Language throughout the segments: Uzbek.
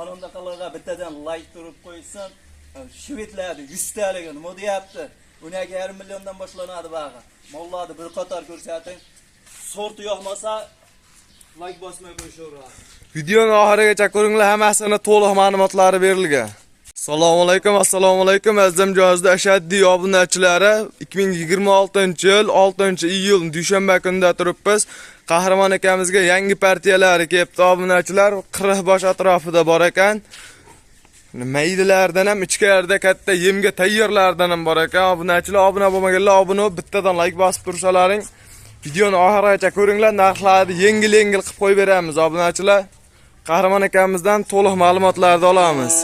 Mana undaqalarga bittadan like turib qo'ysan, shvedlarni 100 talarga nima deyapti? 1,5 milliondan boshlanadi bag'i. Mollarni bir qator ko'rsating. Sorti yo'qmasa like bosmay qo'yishaveradi. Videoni oxirigacha ko'ringlar, hammasini to'liq ma'lumotlari berilgan. Assalomu alaykum azizam jozda ashaddiy obunachilari. 2026-yil 6-iyul dushanba kunida turibmiz. Qahramon akamizga yangi partiyalari kelibdi obunachilar. 40 bosh atrofida bor ekan. Maydilardan ham ichkarida katta yemga tayyorlardan ham bor ekan. Obunachilar obuna bo'lmaganlar obuna bittadan like bosib tursalaring. Videoni oxirigacha ko'ringlar, narxlarni yengil-yengil qilib qo'yib beramiz obunachilar. Qahramon akamizdan to'liq ma'lumotlarni olamiz.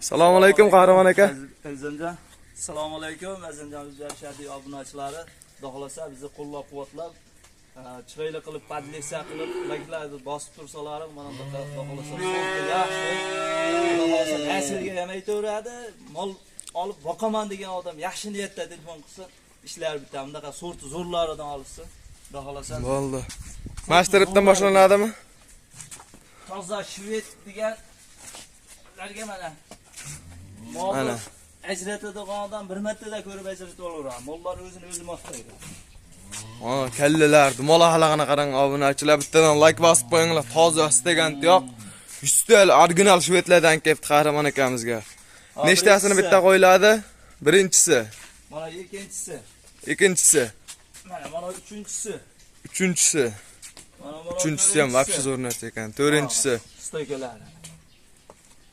Assalomu alaykum Qahramon aka. Azizimjon. Assalomu alaykum azizimjon shadiy obunachilari. Xudo xolasa bizni qo'llab-quvvatlab, chiroyli qilib podlesa qilib, like'larni bosib tursalaring, mana bunaqa xudo xolasa yaxshi. Xudo xolasa naslga ham aytaveradi. Mol olib boqaman degan odam yaxshi niyatda telefon qilsa, ishlar bitta. Bunaqa sorti zo'rlaridan olsa, xudo xolasa. Bo'ldi. Mashtaribdan boshlanadimi? Toza shved deganlarga mana Mana ajratadigan odam bir martada ko'rib ajratib olaveradi. Mollar o'zini maqtaydi. Kallalarni mola halaqana qarang obunachilar, bittadan like bosib qo'yinglar. Toza istagan yo'q. 100 ta original shvedlardan kelibdi Qahramon akamizga. Nechtasini bitta qo'yiladi? Birinchisi. Mana ikkinchisi. Ikkinchisi. Mana uchinchisi. Uchinchisi. Uchinchisi ham vobshe zo'r narsa ekan. To'rtinchisi. Stoykalar.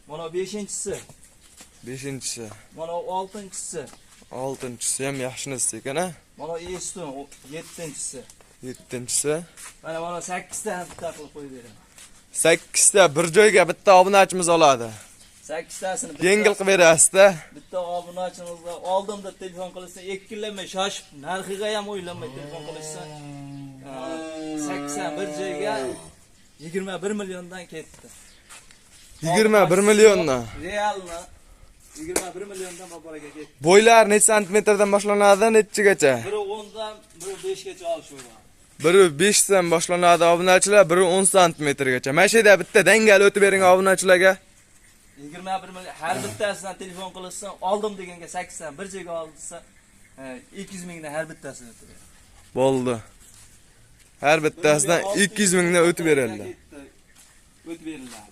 Mana beshinchisi. Beshinchisi. Mana oltinchisi. Oltinchisi ham yaxshi narsa ekan, a? Mana eston yettinchisi. Yettinchisi. Mana 8 ta bitta qilib qo'yib beraman. 8 ta bir joyga bitta obunachimiz oladi. 8 tasini bitta. Yengil qilib berasiz-da. Bitta obunachimizga oldim deb telefon qilsa, ikkilanmay shoshib, narxiga ham o'ylanmay telefon qilsa, 80 bir joyga 21 milliondan ketdi. 21 milliondan. Realni 21 milliondan bobaraga ketdi. Bo'ylar necha santimetrdan boshlanadi, nechigacha? Biri 10 dan, biri 5 gacha olishaveradi. Biri 5 dan boshlanadi obunachilar, biri 10 santimetrgacha. Mana shu yerda bitta dangal o'tib bering obunachilarga. 21 million har bittasidan telefon qilsa, oldim deganga 80 bir joyga oldisa, 200 mingdan har bittasini o'tib beradi. Bo'ldi. Har bittasidan 200 mingdan o'tib beradilar. O'tib beriladi.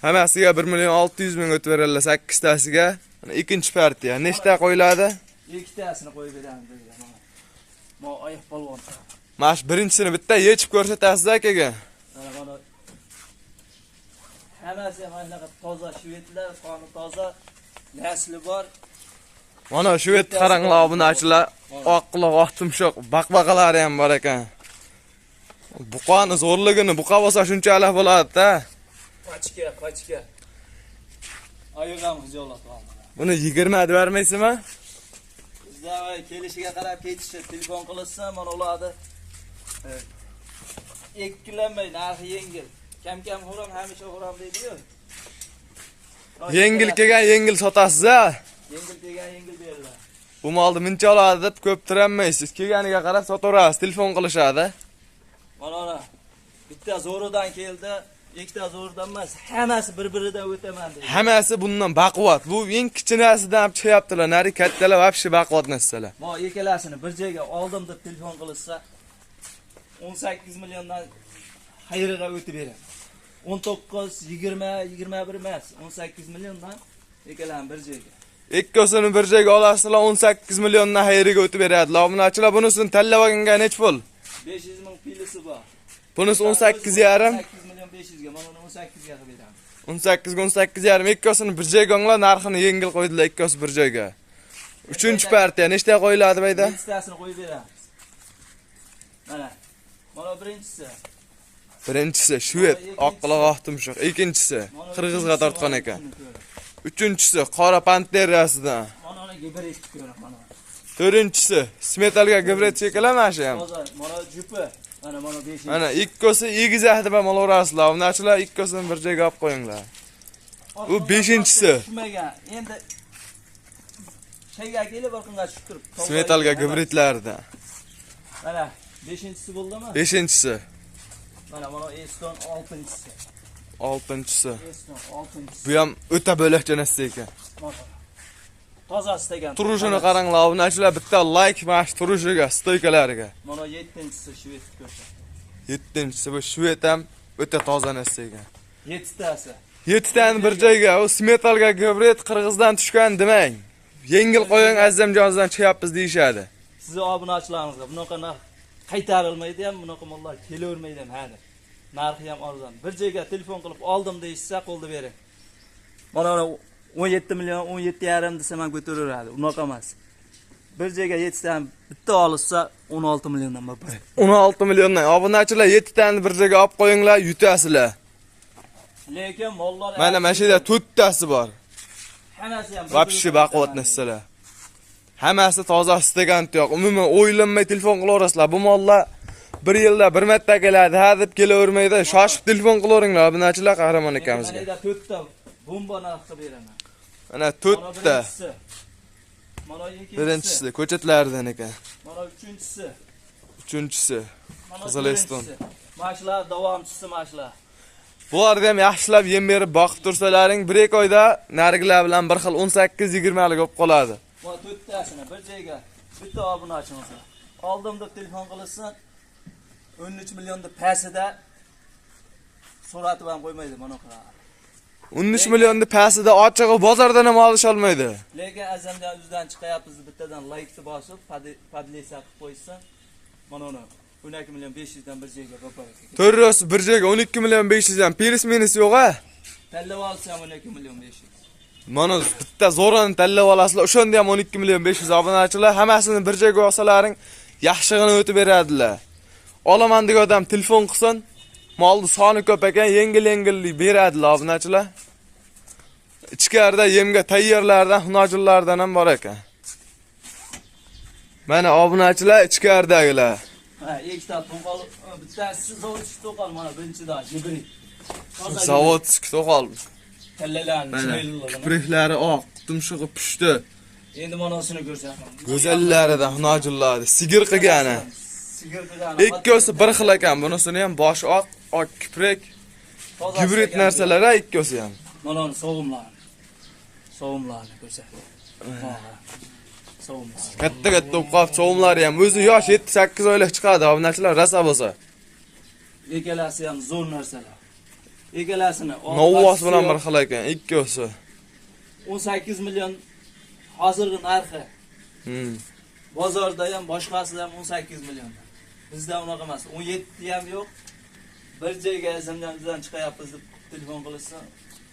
Hammasiga 1 million 600 ming o'tib beradilar 8 tasiga. Mana ikkinchi partiya. Nechta qo'yiladi? 2 tasini qo'yib beramiz degan. Mo oyoq polvon. Mana shu birinchisini bitta yechib ko'rsatasiz akaga. Mana hammasi mana toza shvedlar, qoni toza, nasli bor. Mana shved qaranglar obunachilar, oq quloq, oq tumshoq, baqbaqalari ham bor ekan. Buqani zo'rligini buqa bo'lsa shunchalik bo'ladi-da. Qochga. Oyog'im xijolat oldi. Buni 20 deb bermaysizmi? Bizda kelishiga qarab ketishi telefon qilsa, mana ularni ikkilanmay narxi yengil. Kam xo'ram hamisha xo'ram deydi-ku. Yengil kelgan yengil sotasiz-a? Yengil kelgan yengil beriladi. Bu molni muncha oladi deb ko'p turanmaysiz. Kelganiga qarab sotaverasiz, telefon qilishadi. Mana bitta zo'ridan keldi, ikkita zo'ridan emas, hammasi bir-biridan o'taman deydi. Hammasi bundan baquvvat. Bu eng kichkinasidan ham chiqyaptilar. Nari kattalar vobshe baquvvat narsalar. Bu ikkalasini bir joyga oldim deb telefon qilsa, 18 milliondan xayriga o'tib beradi. 19, 20, 21 emas, 18 milliondan ikkalan bir joyga. Ikkosini bir joyga olasizlar, 18 milliondan xayriga o'tib beradilar. Obunachilar bunisini tanlab olganga nech pul? 500 ming pilisi bor. Bunisi 18,5. 18 million 500 ga, mana uni 18 ga qilib beramiz. 18 ga 18,5 ikkosini bir joyga olinglar, narxini yengil qo'ydilar ikkosi bir joyga. Uchinchi partiya nechta qo'yiladi bayda? Birinchitasini qo'yib beramiz. Mana birinchisi. Birinchisi shved, oq quloq, oq tumshoq. Ikkinchisi qirg'izga tortgan ekan. Uchinchisi qora panterasidan. Mana uni gibrid ko'rib mana. To'rtinchisi smetalga gibrid shekilami shu ham. Mana jupi. Mana 5. Mana ikkosi egizak deb ham olaverasizlar. Obunachilar ikkosini bir joyga olib qo'yinglar. Bu 5-inchisi. Endi shayga kelib bir qancha tushib turib. Smetalga gibridlardan. Mana 5-inchisi bo'ldimi? 5-inchisi. Mana eston 6-inchisi. 6-si. Eston 6-si. Bu ham o'ta bo'lakcha narsa ekan. Tozasi degan. Turishini qaranglar, obunachilar, bitta like mash turishiga, stoykalariga. Mana 7-si shved ko'rsa. 7-si bu shved ham o'ta toza narsa ekan. 7tasi. 7 tani bir joyga, o smetalga gibrid Qirg'izdan tushgan demang. Yengil qo'ying Azamjondan chiqyapmiz deyshadi. Sizni obunachilaringizga bunaqa narx qaytarilmaydi ham, bunaqa mollar kelavermaydi ham hali. Narxi ham arzon. Bir joyga telefon qilib oldim deyishsa, qo'lda bering. Mana 17 million, 17,5 desam ham ko'taraveradi. Unaqa emas. Bir joyga 7 tani bitta olsa 16 milliondan bo'ladi. 16 milliondan. Obunachilar 7 tani bir joyga olib qo'yinglar, yutasizlar. Lekin mollar Mana shu yerda 4 tasi bor. hammasi ham Vapshi baquvvat narsalar. Hammasi toza istagan yo'q. Umuman o'ylanmay telefon qilaverasizlar. Bu mollar bir yilda bir marta keladi, ha deb kelavermaydi. Shoshib telefon qilaveringlar, obunachilar qahramon akamizga. Mana 4 ta bomba narxi beraman. Mana 4 ta. Mana ikkinchisi. Birinchisi ko'chatlardan ekan. Mana uchinchisi. Uchinchisi Mana Qizileston. Mashlar davomchisi mashlar. Bularni ham yaxshilab yem berib boqib tursalaring, 1-2 oyda narigilar bilan bir xil 18-20 lik bo'lib qoladi. Mana 4 tasini bir joyga bitta obunachimiz. Oldim deb telefon qilsan 13 million deb pasida so'ratib ham qo'ymaydi mana qara. 13 millionni pasida ochig'i bozordan ham olish olmaydi. Lekin azamdan o'zidan chiqyapmiz, bittadan like bosib, padlesa qilib qo'ysan, mana uni 12 million 500 dan bir joyga qo'yadi. To'g'risi bir joyga 12 million 500 dan plus minus yo'q-a? Tanlab olsam 12 million 500. Mana bitta zo'rani tanlab olasizlar. O'shanda ham 12 million 500 obunachilar hammasini bir joyga olsalaring, yaxshig'ini o'tib beradilar. Olaman degan odam telefon qilsin, molni soni ko'p ekan, yengil-yengillik beradilar obunachilar. Ichkarida yemga tayyorlardan, hunojillardan ham bor ekan. Mana obunachilar ichkaridagilar. Ha, ikkita to'qol, bittasi zavodchi to'qol mana birinchida gibrid. Zavodski to'qol. Kallalarni chiroyli. Kipriklari oq, tumshug'i pushti. Endi manasini ko'rsatam. Go'zallaridan hunojillardi, sigir qilgani. Sigir qilgani. Ikkosi bir xil ekan, bunisini ham boshi oq kiprik. Gibrid narsalar ikkosi ham. Mana uni sovumlarni ko'rsatam. Sovumlar. Katta to'qoq sovumlari ham o'zi yosh 7-8 oylik chiqadi, obunachilar rasa bo'lsa. Egalasi ham zo'r narsalar. Egalasini Novvos bilan bir xil ekan, ikkosi. 18 million hozirgi narxi. Bozorda ham boshqasida ham 18 million. Bizda unaqa emas. 17 ham yo'q. Bir joyga zamdan chiqyapmiz deb telefon qilsa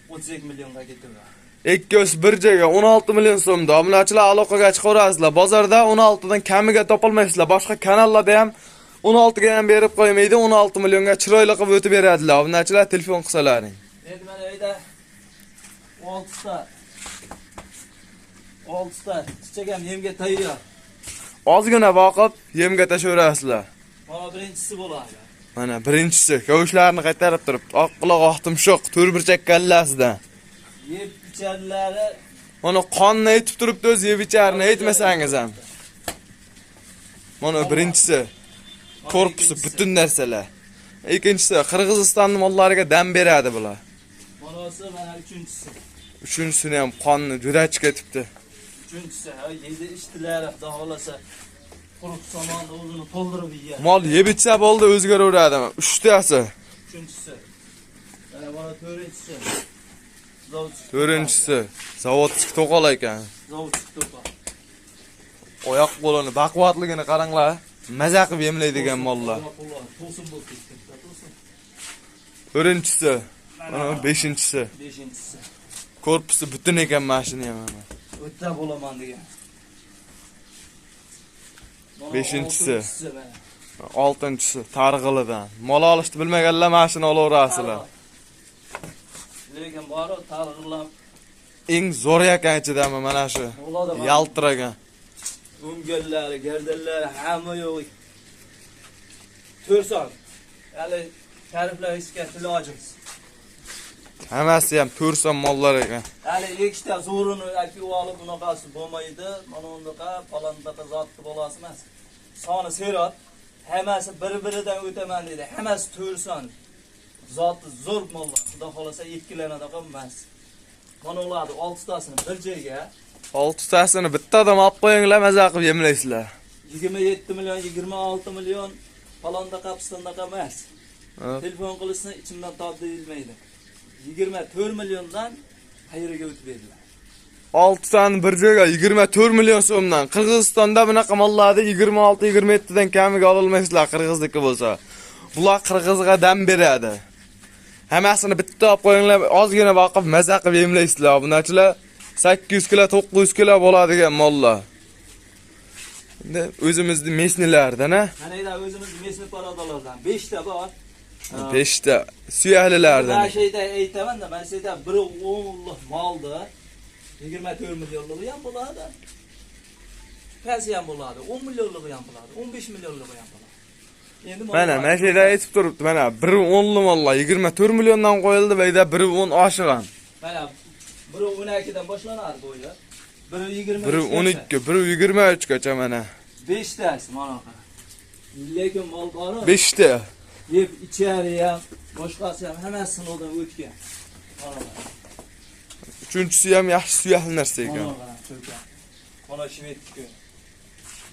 32 millionga ketaveradi. Ikkosi bir joyga 16 million so'mda. Obunachilar aloqaga chiqaverasizlar. Bozorda 16 dan kamiga topolmaysizlar. Boshqa kanallarda ham 16 ga ham berib qo'ymaydi, 16 millionga chiroyli qilib o'tib beradilar. Obunachilar telefon qilsalaring. Endi mana uyda 6 ta chichak ham yemga tayyor. Ozgina boqib yemga tashaverasizlar. Mana birinchisi bo'ladi. Mana birinchisi kavushlarini qaytarib turibdi. Oq quloq, oq tumshuq, to'rburchak kallasidan. Yeb icharlari Mana qonni aytib turibdi, o'z yeb icharni aytmasangiz ham. Mana birinchisi korpusi butun narsalar. Ikkinchisi Qirg'iziston mollariga dam beradi bular. Manasi mana uchinchisi. Uchinchisini ham qonni juda ketibdi. Uchinchisi yeydi ishtilari xudo xolasa quruq somonni o'zini to'ldirib yeyadi. Mol yeb ichsa bo'ldi, o'zgaraveradi. 3 tasi. Uchinchisi. Mana to'rtinchisi. To'rtinchisi zavodski to'qol ekan. Zavodski to'qol. Oyoq qo'lini, baquvvatligini qaranglar. Maza qilib yemlaydigan mollar. To'sin bo'lib ketdi. To'sin. Birinchisi, mana beshinchisi. Beshinchisi. Korpusi butun ekan mashina ham mana. O'ta bo'laman degan. Beshinchisi. Oltinchisi targ'ilidan. Mol olishni bilmaganlar mashina olaverasizlar. Lekin bor targ'ilab Eng zo'r ekan ichidami mana shu. Yaltiragan. O'ngallari, gardallari hamma yo'q. 4 soat. Hali tariflar hechga ilojimiz. Hammasi ham 4 so'm mollar ekan. Hali ikkita zo'rini akib olib bunaqasi bo'lmaydi. Mana undaqa palondaqa zotni bolasi emas. Soni serat. Hammasi bir-biridan o'taman dedi. Hammasi 4 son. Zotli zo'r mollar. Xudo xolasa 2 lanadaqa emas. Mana ularni 6 tasini bir joyga 6 tasini bitta odam olib qo'yinglar, maza qilib yemlaysizlar. 27 million, 26 million falonda qapistondaqa emas. Telefon qilishni ichimdan topdi deyilmaydi. 24 milliondan qayerga o'tib berdilar. 6 tani bir joyga 24 million so'mdan. Qirg'izistonda bunaqa mollarni 26-27 dan kamiga ololmaysizlar, qirg'izniki bo'lsa. Bular qirg'izga dam beradi. Hammasini bitta olib qo'yinglar, ozgina boqib maza qilib yemlaysizlar. Bunachilar 800 kilo, 900 kilo bo'ladigan mollar. Endi o'zimizning mesnilardan-a? Mana eda o'zimiz mesni parodalardan 5 ta bor. 5 ta suyaklilardan. Mana shayda aytaman-da, mana shayda bir o'nlik moldi. 24 millionligi ham bo'ladi. Qaysi ham bo'ladi? 10 millionligi ham bo'ladi. 15 millionligi ham bo'ladi. Endi mana shayda aytib turibdi, mana 1.10 mollar 24 milliondan qo'yildi va ida 1.10 oshigan. Mana 1.12 dan boshlanadi bo'yi. 1.20, 1.12, 1.23 gacha mana. 5 tasi mana qara. Lekin mol bor. 5 ta. Yeb ichari ham, boshqasi ham hammasi sinovdan o'tgan. Mana. Uchinchisi ham yaxshi suyakli narsa ekan. Mana shvedku.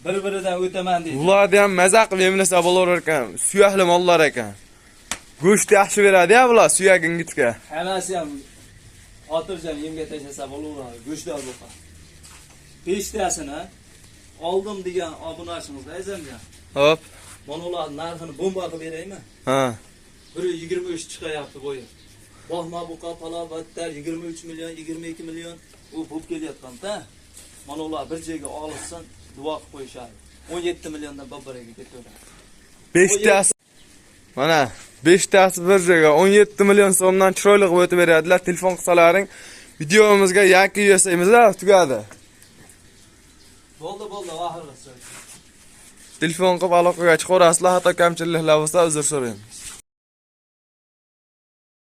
Bir-biridan o'taman deydi. Ularni ham maza qilib yemlasa bo'lar ekan. Suyakli mollar ekan. Go'sht yaxshi beradi-ya bular suyak ingichka. Hammasi ham xotirjam yemga tashlasa bo'laveradi. Go'shtlar bo'lsa. 5 tasini oldim degan obunachimizda aytsamga. Hop. Mana ular narxini bomba qilib beraymi? Ha. 1.23 chiqayapti bo'yi. Bohma buqa palovatlar 23 million, 22 million u bo'lib kelyapti-da. Mana ular bir joyga olishsin, duo qilib qo'yishadi. 17 milliondan bir-biriga ketaveradi. 5 tasi. Mana 5 tasi bir joyga 17 million so'mdan chiroyli qilib o'tib beradilar. Telefon qilsalaring videomizga yakun yasaymizlar, tugadi. Bo'ldi, oxirgi so'z. Telefon qilib aloqaga chiqarasizlar, hatto kamchiliklar bo'lsa uzr so'raymiz.